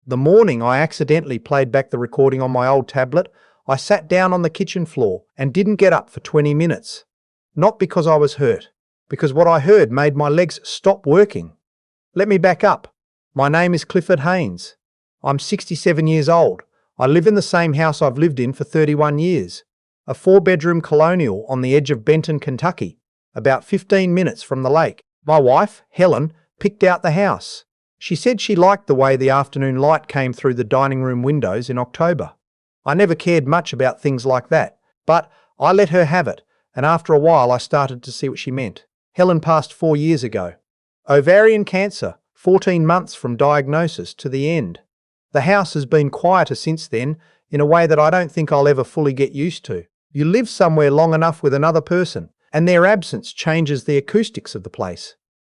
The morning I accidentally played back the recording on my old tablet, I sat down on the kitchen floor and didn't get up for 20 minutes. Not because I was hurt, because what I heard made my legs stop working. Let me back up. My name is Clifford Hanes. I'm 67 years old. I live in the same house I've lived in for 31 years. A 4-bedroom colonial on the edge of Benton, Kentucky, about 15 minutes from the lake. My wife, Helen, picked out the house. She said she liked the way the afternoon light came through the dining room windows in October. I never cared much about things like that, but I let her have it, and after a while I started to see what she meant. Helen passed 4 years ago. Ovarian cancer, 14 months from diagnosis to the end. The house has been quieter since then, in a way that I don't think I'll ever fully get used to. You live somewhere long enough with another person, and their absence changes the acoustics of the place.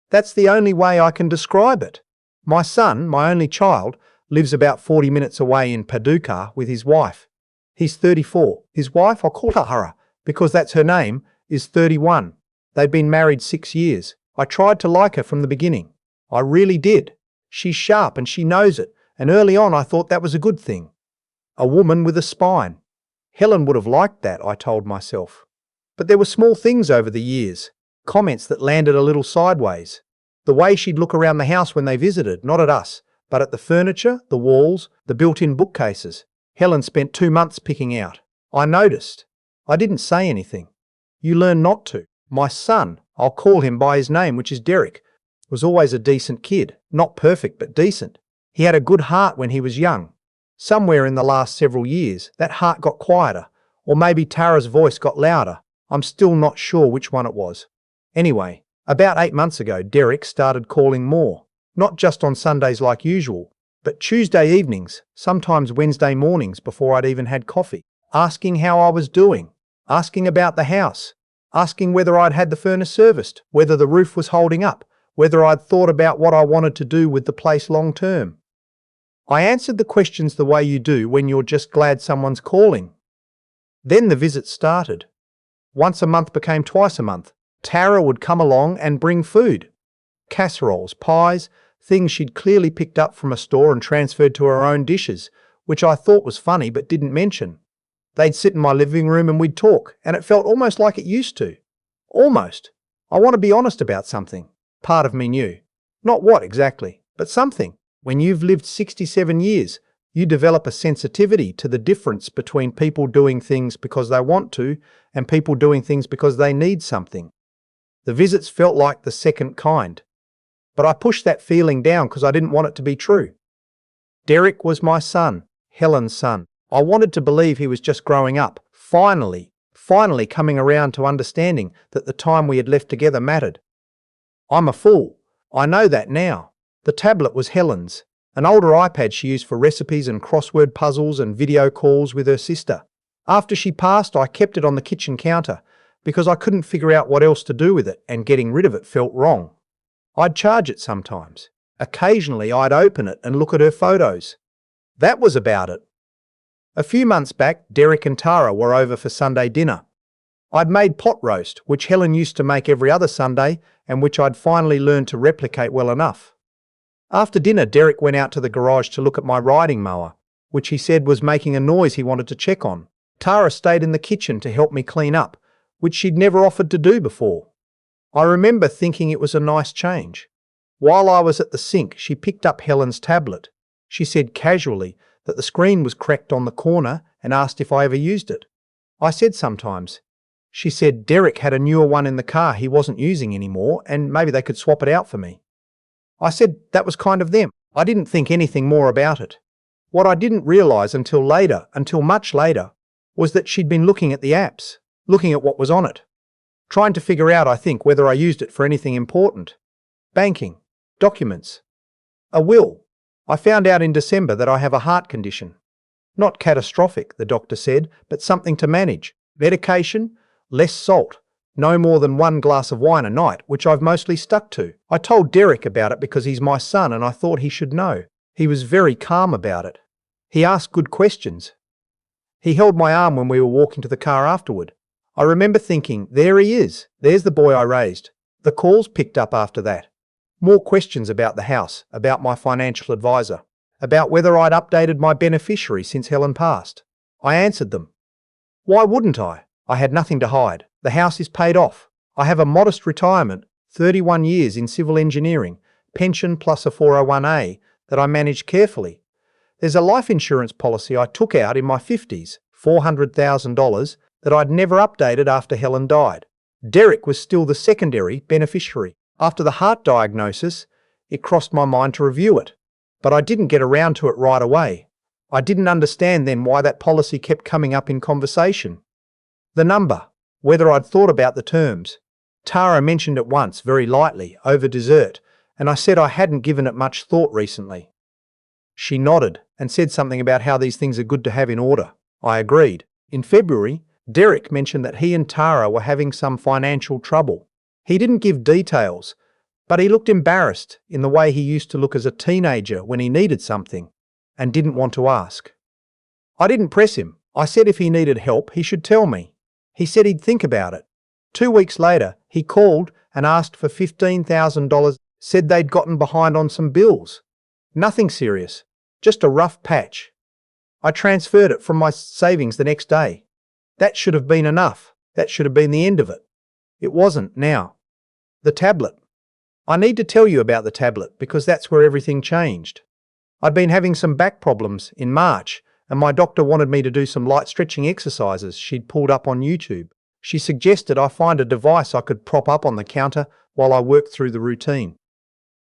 That's the only way I can describe it. My son, my only child, lives about 40 minutes away in Paducah with his wife. He's 34. His wife, I'll call her Hara, because that's her name, is 31. They've been married 6 years. I tried to like her from the beginning. I really did. She's sharp and she knows it, and early on I thought that was a good thing. A woman with a spine. Helen would have liked that, I told myself. But there were small things over the years, comments that landed a little sideways. The way she'd look around the house when they visited, not at us, but at the furniture, the walls, the built-in bookcases. Helen spent 2 months picking out. I noticed. I didn't say anything. You learn not to. My son, I'll call him by his name, which is Derek, was always a decent kid. Not perfect, but decent. He had a good heart when he was young. Somewhere in the last several years, that heart got quieter, or maybe Tara's voice got louder. I'm still not sure which one it was. Anyway, about 8 months ago, Derek started calling more. Not just on Sundays like usual, but Tuesday evenings, sometimes Wednesday mornings before I'd even had coffee, asking how I was doing, asking about the house, asking whether I'd had the furnace serviced, whether the roof was holding up, whether I'd thought about what I wanted to do with the place long term. I answered the questions the way you do when you're just glad someone's calling. Then the visits started. Once a month became twice a month. Tara would come along and bring food. Casseroles, pies, things she'd clearly picked up from a store and transferred to her own dishes, which I thought was funny but didn't mention. They'd sit in my living room and we'd talk, and it felt almost like it used to. Almost. I want to be honest about something. Part of me knew. Not what exactly, but something. When you've lived 67 years, you develop a sensitivity to the difference between people doing things because they want to and people doing things because they need something. The visits felt like the second kind. But I pushed that feeling down because I didn't want it to be true. Derek was my son, Helen's son. I wanted to believe he was just growing up, finally coming around to understanding that the time we had left together mattered. I'm a fool. I know that now. The tablet was Helen's, an older iPad she used for recipes and crossword puzzles and video calls with her sister. After she passed, I kept it on the kitchen counter because I couldn't figure out what else to do with it, and getting rid of it felt wrong. I'd charge it sometimes. Occasionally I'd open it and look at her photos. That was about it. A few months back, Derek and Tara were over for Sunday dinner. I'd made pot roast, which Helen used to make every other Sunday and which I'd finally learned to replicate well enough. After dinner, Derek went out to the garage to look at my riding mower, which he said was making a noise he wanted to check on. Tara stayed in the kitchen to help me clean up, which she'd never offered to do before. I remember thinking it was a nice change. While I was at the sink, she picked up Helen's tablet. She said casually that the screen was cracked on the corner and asked if I ever used it. I said sometimes. She said Derek had a newer one in the car he wasn't using anymore and maybe they could swap it out for me. I said that was kind of them. I didn't think anything more about it. What I didn't realize until much later, was that she'd been looking at the apps, looking at what was on it. Trying to figure out, I think, whether I used it for anything important. Banking, documents, a will. I found out in December that I have a heart condition. Not catastrophic, the doctor said, but something to manage. Medication, less salt, no more than 1 glass of wine a night, which I've mostly stuck to. I told Derek about it because he's my son and I thought he should know. He was very calm about it. He asked good questions. He held my arm when we were walking to the car afterward. I remember thinking, there he is. There's the boy I raised. The calls picked up after that. More questions about the house, about my financial advisor. about whether I'd updated my beneficiary since Helen passed. I answered them. Why wouldn't I? I had nothing to hide. The house is paid off. I have a modest retirement, 31 years in civil engineering, pension plus a 401A that I manage carefully. There's a life insurance policy I took out in my 50s, $400,000, that I'd never updated after Helen died. Derek was still the secondary beneficiary. After the heart diagnosis, it crossed my mind to review it, but I didn't get around to it right away. I didn't understand then why that policy kept coming up in conversation. The number, whether I'd thought about the terms. Tara mentioned it once, very lightly, over dessert, and I said I hadn't given it much thought recently. She nodded and said something about how these things are good to have in order. I agreed. In February, Derek mentioned that he and Tara were having some financial trouble. He didn't give details, but he looked embarrassed in the way he used to look as a teenager when he needed something and didn't want to ask. I didn't press him. I said if he needed help, he should tell me. He said he'd think about it. 2 weeks later, he called and asked for $15,000, said they'd gotten behind on some bills. Nothing serious, just a rough patch. I transferred it from my savings the next day. That should have been enough. That should have been the end of it. It wasn't now. The tablet. I need to tell you about the tablet because that's where everything changed. I'd been having some back problems in March, and my doctor wanted me to do some light stretching exercises she'd pulled up on YouTube. She suggested I find a device I could prop up on the counter while I worked through the routine.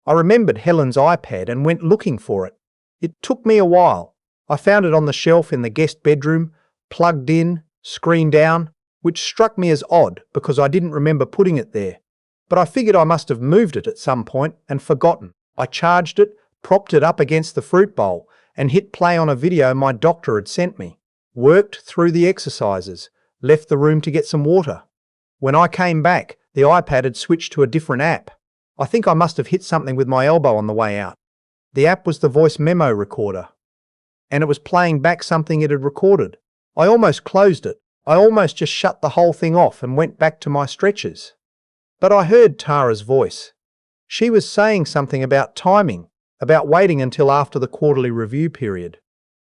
I remembered Helen's iPad and went looking for it. It took me a while. I found it on the shelf in the guest bedroom, plugged in, screen down, which struck me as odd because I didn't remember putting it there. But I figured I must have moved it at some point and forgotten. I charged it, propped it up against the fruit bowl, and hit play on a video my doctor had sent me. Worked through the exercises, left the room to get some water. When I came back, the iPad had switched to a different app. I think I must have hit something with my elbow on the way out. The app was the voice memo recorder, and it was playing back something it had recorded. I almost closed it. I almost just shut the whole thing off and went back to my stretches. But I heard Tara's voice. She was saying something about timing, about waiting until after the quarterly review period.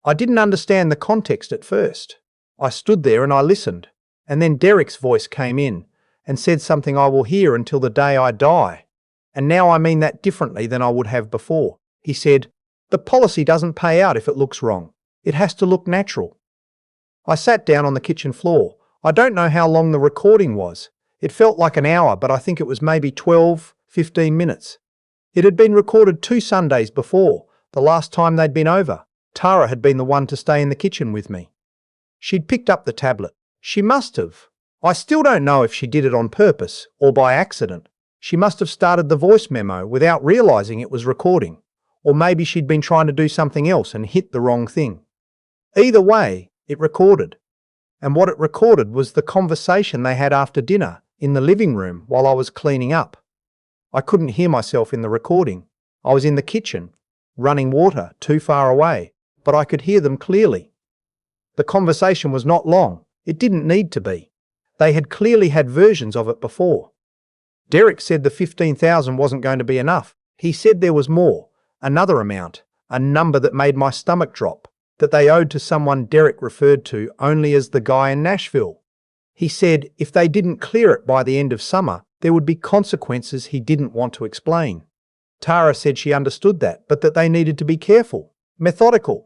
I didn't understand the context at first. I stood there and I listened, and then Derek's voice came in and said something I will hear until the day I die. And now I mean that differently than I would have before. He said, "The policy doesn't pay out if it looks wrong. It has to look natural." I sat down on the kitchen floor. I don't know how long the recording was. It felt like an hour, but I think it was maybe 12, 15 minutes. It had been recorded 2 Sundays before, the last time they'd been over. Tara had been the one to stay in the kitchen with me. She'd picked up the tablet. She must have. I still don't know if she did it on purpose or by accident. She must have started the voice memo without realizing it was recording. Or maybe she'd been trying to do something else and hit the wrong thing. Either way, it recorded. And what it recorded was the conversation they had after dinner in the living room while I was cleaning up. I couldn't hear myself in the recording. I was in the kitchen, running water too far away, but I could hear them clearly. The conversation was not long. It didn't need to be. They had clearly had versions of it before. Derek said the $15,000 wasn't going to be enough. He said there was more, another amount, a number that made my stomach drop, that they owed to someone Derek referred to only as the guy in Nashville. He said if they didn't clear it by the end of summer, there would be consequences he didn't want to explain. Tara said she understood that, but that they needed to be careful, methodical.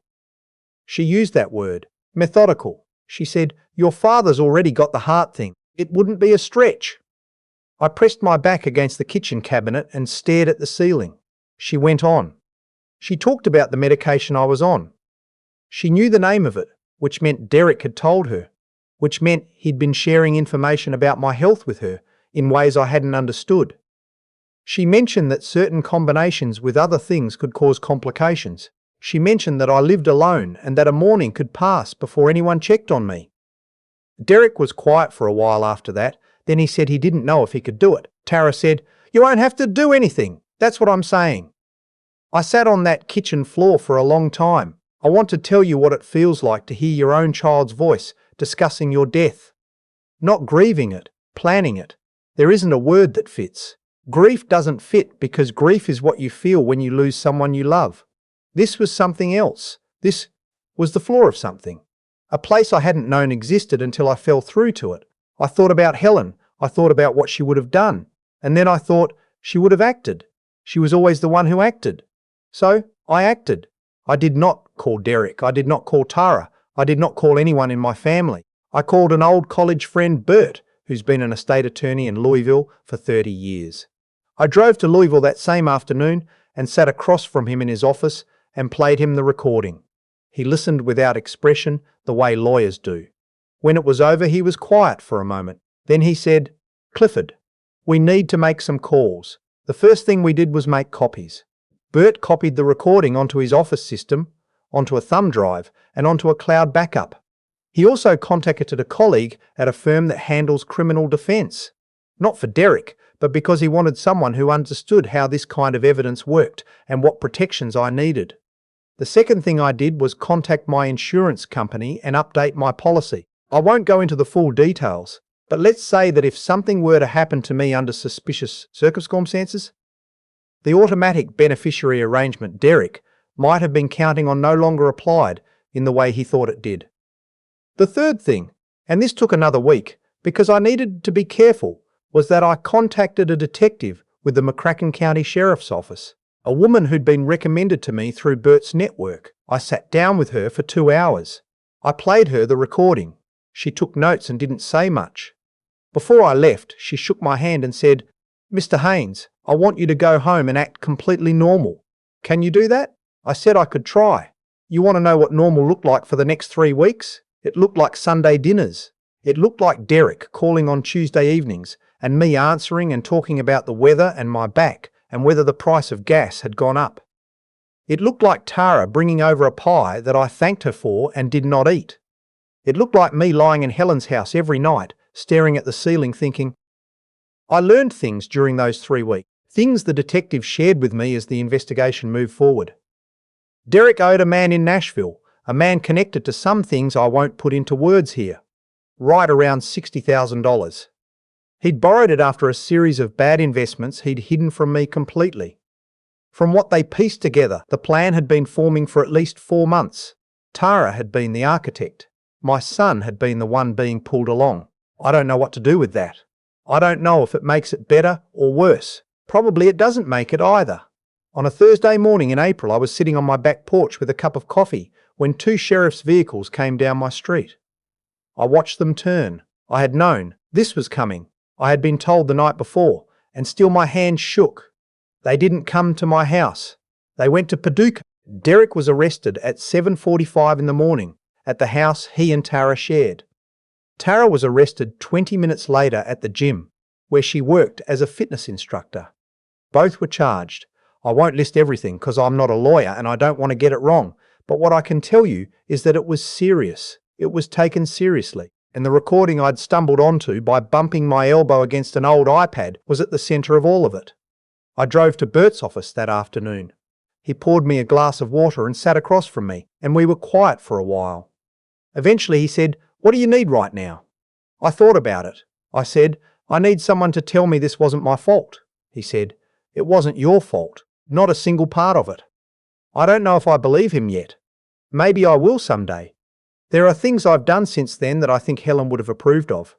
She used that word, methodical. She said, "Your father's already got the heart thing. It wouldn't be a stretch." I pressed my back against the kitchen cabinet and stared at the ceiling. She went on. She talked about the medication I was on. She knew the name of it, which meant Derek had told her, which meant he'd been sharing information about my health with her in ways I hadn't understood. She mentioned that certain combinations with other things could cause complications. She mentioned that I lived alone and that a morning could pass before anyone checked on me. Derek was quiet for a while after that. Then he said he didn't know if he could do it. Tara said, "You won't have to do anything. That's what I'm saying." I sat on that kitchen floor for a long time. I want to tell you what it feels like to hear your own child's voice discussing your death. Not grieving it, planning it. There isn't a word that fits. Grief doesn't fit because grief is what you feel when you lose someone you love. This was something else. This was the floor of something. A place I hadn't known existed until I fell through to it. I thought about Helen. I thought about what she would have done. And then I thought she would have acted. She was always the one who acted. So I acted. I did not call Derek. I did not call Tara. I did not call anyone in my family. I called an old college friend, Bert, who's been an estate attorney in Louisville for 30 years. I drove to Louisville that same afternoon and sat across from him in his office and played him the recording. He listened without expression, the way lawyers do. When it was over, he was quiet for a moment. Then he said, "Clifford, we need to make some calls." The first thing we did was make copies. Bert copied the recording onto his office system, onto a thumb drive, and onto a cloud backup. He also contacted a colleague at a firm that handles criminal defense. Not for Derek, but because he wanted someone who understood how this kind of evidence worked and what protections I needed. The second thing I did was contact my insurance company and update my policy. I won't go into the full details, but let's say that if something were to happen to me under suspicious circumstances, the automatic beneficiary arrangement Derek might have been counting on no longer applied in the way he thought it did. The third thing, and this took another week because I needed to be careful, was that I contacted a detective with the McCracken County Sheriff's Office, a woman who'd been recommended to me through Bert's network. I sat down with her for 2 hours. I played her the recording. She took notes and didn't say much. Before I left, she shook my hand and said, "Mr. Hanes, I want you to go home and act completely normal. Can you do that?" I said I could try. You want to know what normal looked like for the next 3 weeks? It looked like Sunday dinners. It looked like Derek calling on Tuesday evenings and me answering and talking about the weather and my back and whether the price of gas had gone up. It looked like Tara bringing over a pie that I thanked her for and did not eat. It looked like me lying in Helen's house every night, staring at the ceiling thinking. I learned things during those 3 weeks, things the detective shared with me as the investigation moved forward. Derek owed a man in Nashville, a man connected to some things I won't put into words here, right around $60,000. He'd borrowed it after a series of bad investments he'd hidden from me completely. From what they pieced together, the plan had been forming for at least 4 months. Tara had been the architect. My son had been the one being pulled along. I don't know what to do with that. I don't know if it makes it better or worse. Probably it doesn't make it either. On a Thursday morning in April, I was sitting on my back porch with a cup of coffee when 2 sheriff's vehicles came down my street. I watched them turn. I had known this was coming. I had been told the night before, and still my hand shook. They didn't come to my house. They went to Paducah. Derek was arrested at 7:45 in the morning at the house he and Tara shared. Tara was arrested 20 minutes later at the gym, where she worked as a fitness instructor. Both were charged. I won't list everything because I'm not a lawyer and I don't want to get it wrong, but what I can tell you is that it was serious. It was taken seriously. And the recording I'd stumbled onto by bumping my elbow against an old iPad was at the centre of all of it. I drove to Bert's office that afternoon. He poured me a glass of water and sat across from me, and we were quiet for a while. Eventually he said, "What do you need right now?" I thought about it. I said, "I need someone to tell me this wasn't my fault." He said, "It wasn't your fault, not a single part of it." I don't know if I believe him yet. Maybe I will someday. There are things I've done since then that I think Helen would have approved of.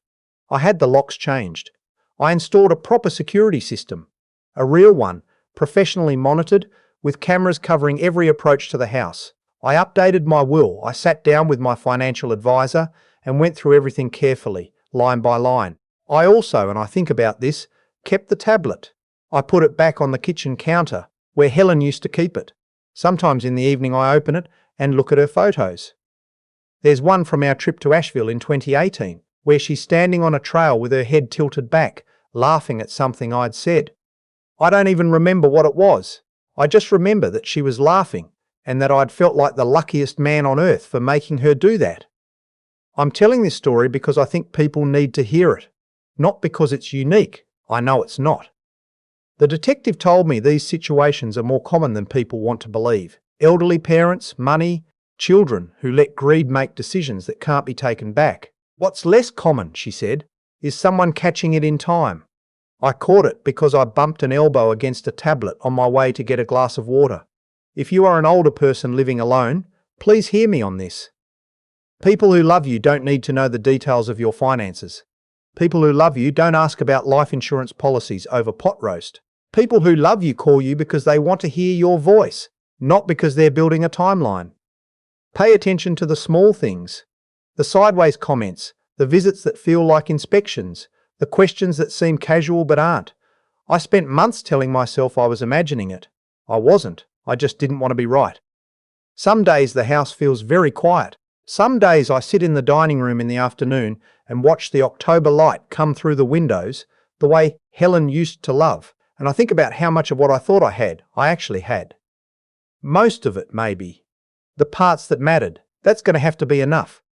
I had the locks changed. I installed a proper security system, a real one, professionally monitored, with cameras covering every approach to the house. I updated my will. I sat down with my financial advisor and went through everything carefully, line by line. I also, and I think about this, kept the tablet. I put it back on the kitchen counter, where Helen used to keep it. Sometimes in the evening I open it and look at her photos. There's one from our trip to Asheville in 2018, where she's standing on a trail with her head tilted back, laughing at something I'd said. I don't even remember what it was. I just remember that she was laughing and that I'd felt like the luckiest man on earth for making her do that. I'm telling this story because I think people need to hear it, not because it's unique. I know it's not. The detective told me these situations are more common than people want to believe. Elderly parents, money, children who let greed make decisions that can't be taken back. What's less common, she said, is someone catching it in time. I caught it because I bumped an elbow against a tablet on my way to get a glass of water. If you are an older person living alone, please hear me on this. People who love you don't need to know the details of your finances. People who love you don't ask about life insurance policies over pot roast. People who love you call you because they want to hear your voice, not because they're building a timeline. Pay attention to the small things. The sideways comments, the visits that feel like inspections, the questions that seem casual but aren't. I spent months telling myself I was imagining it. I wasn't. I just didn't want to be right. Some days the house feels very quiet. Some days I sit in the dining room in the afternoon and watch the October light come through the windows the way Helen used to love, and I think about how much of what I thought I had, I actually had. Most of it, maybe. The parts that mattered, that's going to have to be enough.